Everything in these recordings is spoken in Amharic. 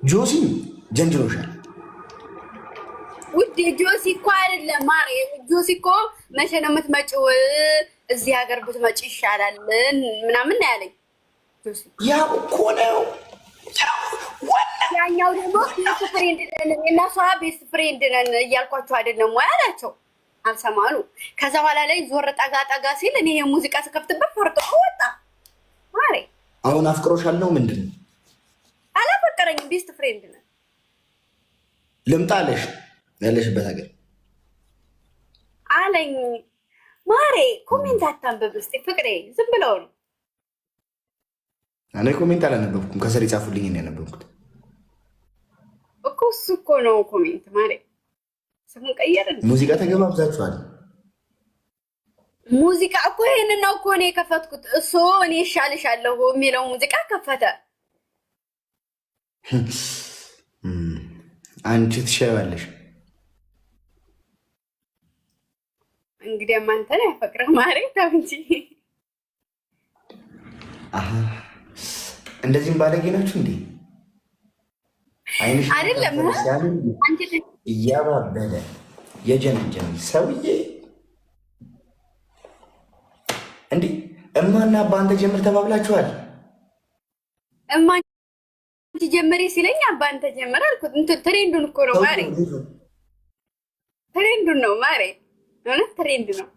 ጆሲ ጀንጅሮሻል። ውድ ጆሲ እኮ አይደለም ማሬ፣ ጆሲ እኮ መቼ ነው የምትመጪው? እዚህ ሀገር ብትመጪ ይሻላል ምናምን ነው ያለኝ ጆሲ። ያው እኮ ነው ያኛው ደግሞ ቤስት ፍሬንድ ነን እና እሷ ቤስት ፍሬንድ ነን እያልኳቸው አይደለም ወይ አላቸው። አልሰማሉ። ከዛ በኋላ ላይ ዞር ጠጋ ጠጋ ሲል እኔ የሙዚቃ ስከፍትበት ፈርጦ ወጣ ማሬ። አሁን አፍቅሮሻለሁ ምንድን ነው? አላፈቀረኝም፣ ቤስት ፍሬንድ ነን። ልምጣለሽ ያለሽበት ሀገር አለኝ ማሬ። ኮሜንት አታንብብ እስኪ ፍቅሬ፣ ዝም ብለው ነው እኔ ኮሜንት አላነበብኩም። ከስር የጻፉልኝ ነው ያነበብኩት እኮ። እሱ እኮ ነው ኮሜንት ማሬ። ስሙን ቀየርን። ሙዚቃ ተገባብዛችኋል። ሙዚቃ እኮ ይሄንን ነው እኮ እኔ የከፈትኩት። እሱ እኔ እሻልሻለሁ የሚለው ሙዚቃ ከፈተ። አንቺ ትሻያለሽ። እንግዲህ አንተን ያፈቅረህ ማሬ፣ ተው እንጂ። እንደዚህም ባለጌ ናችሁ እንዴ? አይንሽ አይደለም አንቺ እያባበለ የጀነጀነ ሰውዬ እንዴ! እማና አባ አንተ ጀምር ተባብላችኋል። እማ አንቺ ጀምሪ ሲለኝ አባ አንተ ጀምር አልኩት። ትሬንዱን እኮ ነው ማሬ፣ ትሬንዱን ነው ማሬ፣ እውነት ትሬንድ ነው።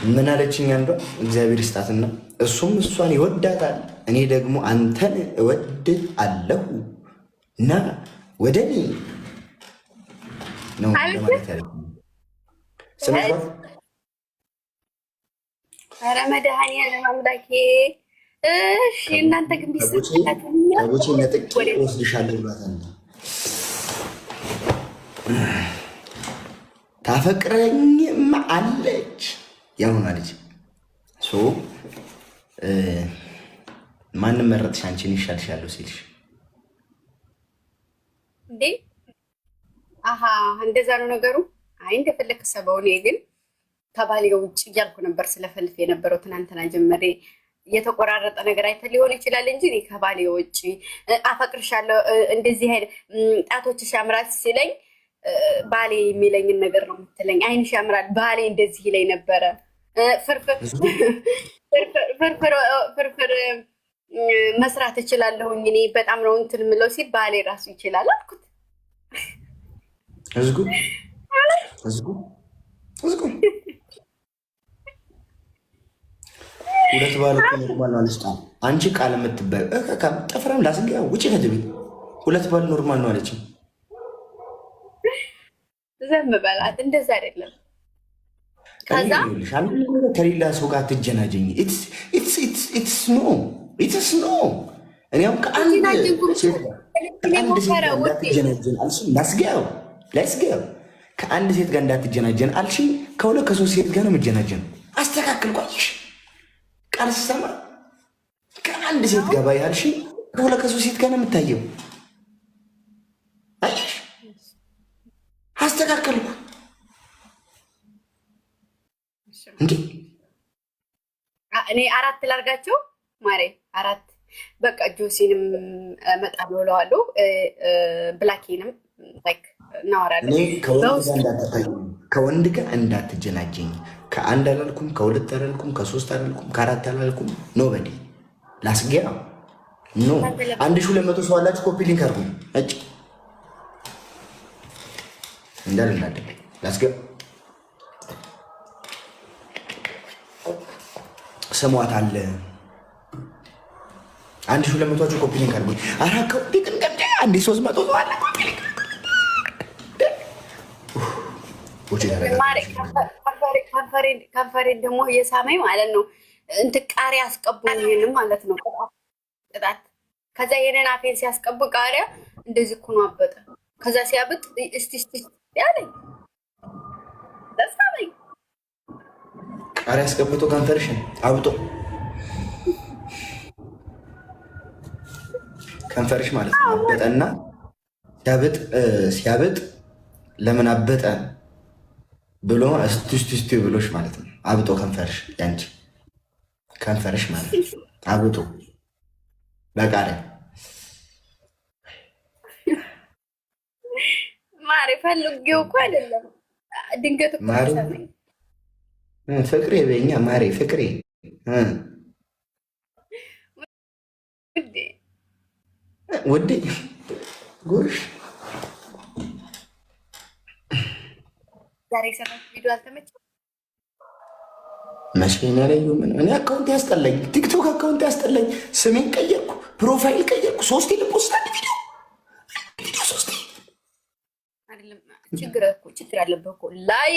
ምን አለችኝ አንዷ? እግዚአብሔር ይስጣትና እሱም እሷን ይወዳታል፣ እኔ ደግሞ አንተን እወድ አለሁ እና ወደ እኔ ነው ለማለት ያለ ስነግሯት፣ ኧረ መድኃኒዓለም አምላኬ። እሺ እናንተ ግን ከቦቼ ነጥቄ እወስድሻለሁ ብሏታል። ታፈቅረኝም አለች ያሁን አለች። ማንም መረጥሽ አንቺን ይሻልሻለሁ ሲልሽ እንዴ? አሀ እንደዛ ነው ነገሩ። አይ እንደፈለክ ሰበው። እኔ ግን ከባሌ ውጭ እያልኩ ነበር ስለፈልፍ የነበረው ትናንትና ጀመሬ። የተቆራረጠ ነገር አይተ ሊሆን ይችላል እንጂ እኔ ከባሌ ውጭ አፈቅርሻለሁ እንደዚህ አይነት ጣቶችሽ ያምራል ሲለኝ ባሌ የሚለኝን ነገር ነው የምትለኝ። አይንሽ ያምራል ባሌ እንደዚህ ይለኝ ነበረ። ፍርፍር መስራት እችላለሁኝ እኔ በጣም ነው እንትን የምለው ሲል ባሌ ራሱ ይችላል አልኩት። ህዝጉ ሁለት ባል እኮ ኖርማል ነው አለች። አንቺ ቃል የምትበል ጠፍራም ላስንገ ውጭ ከዚህ ቤት ሁለት ባል ኖርማል ነው አለችኝ። ዘም በላት እንደዛ አይደለም። ከዛ ከሌላ ሰው ጋር ትጀናጀኝ። ኢትስ ኖ እኔ ያው ከአንድ ሴት ጋር እንዳትጀናጀን አልሽኝ። ላስገው ከአንድ ሴት ጋር እንዳትጀናጀን አልሽኝ። ከሁለት ከሶስት ሴት ጋር ነው የምጀናጀን። አስተካክል ቆይሽ ቃል ስሰማ ከአንድ ሴት ጋር ባይ አልሽኝ። ከሁለት ከሶስት ሴት ጋር ነው የምታየው። አይሽ አስተካከልኩ እንዴ? እኔ አራት ላርጋቸው ማሬ፣ አራት በቃ ጆሲንም መጣ ብለዋለሁ። ብላኬንም ላይክ እናወራለን። ከወንድ ጋር እንዳትጀናጀኝ። ከአንድ አላልኩም፣ ከሁለት አላልኩም፣ ከሶስት አላልኩም፣ ከአራት አላልኩም። ኖ በዲ ላስጊያ ኖ 1200 ሰው አላችሁ። ኮፒ ሊንክ አርጉ እጭ እንዳልናደ ላስገባ ስሟት አለ 1200 ኮፒ ሊንክ አድርጉ። ኧረ ኮፒ ቅንቀምደ 1300 ሰው አለ ኮፒ ሊንክ ከንፈሬን ደግሞ የሳመኝ ማለት ነው። እንትን ቃሪያ አስቀቡኝ ይሄንን ማለት ነው ቅጣት። ከዛ ይሄንን አፌን ሲያስቀቡ ቃሪያ እንደዚህ እኮ ነው አበጠ። ከዛ ሲያብጥ እስቲ ያለኝ ደሳለኝ ቃሪያ አስቀብቶ ከንፈርሽን አብጦ ከንፈርሽ ማለት ነው አበጠና ሲያብጥ ለምን አበጠ ብሎ እስቲ ብሎሽ ማለት ነው። አብጦ ከንፈርሽ ያንቺ ከንፈርሽ ማለት ነው አብጦ በቃሪያ ማሪ ፈልጌው እኮ አይደለም ድንገት እኮ ሰማኝ። ፍቅሬ በኛ ማሪ ፍቅሬ ውዴ ጎሽ ዛሬ የሰራሁት ቪዲዮ አልተመቸም። መቼም ያለዩ ምን እኔ አካውንት ያስጠላኝ፣ ቲክቶክ አካውንት ያስጠላኝ። ስሜን ቀየርኩ፣ ፕሮፋይል ቀየርኩ፣ 3 ልፖስት አንድ ቪዲዮ 3 አይደለም ችግር አለበት እኮ ላይ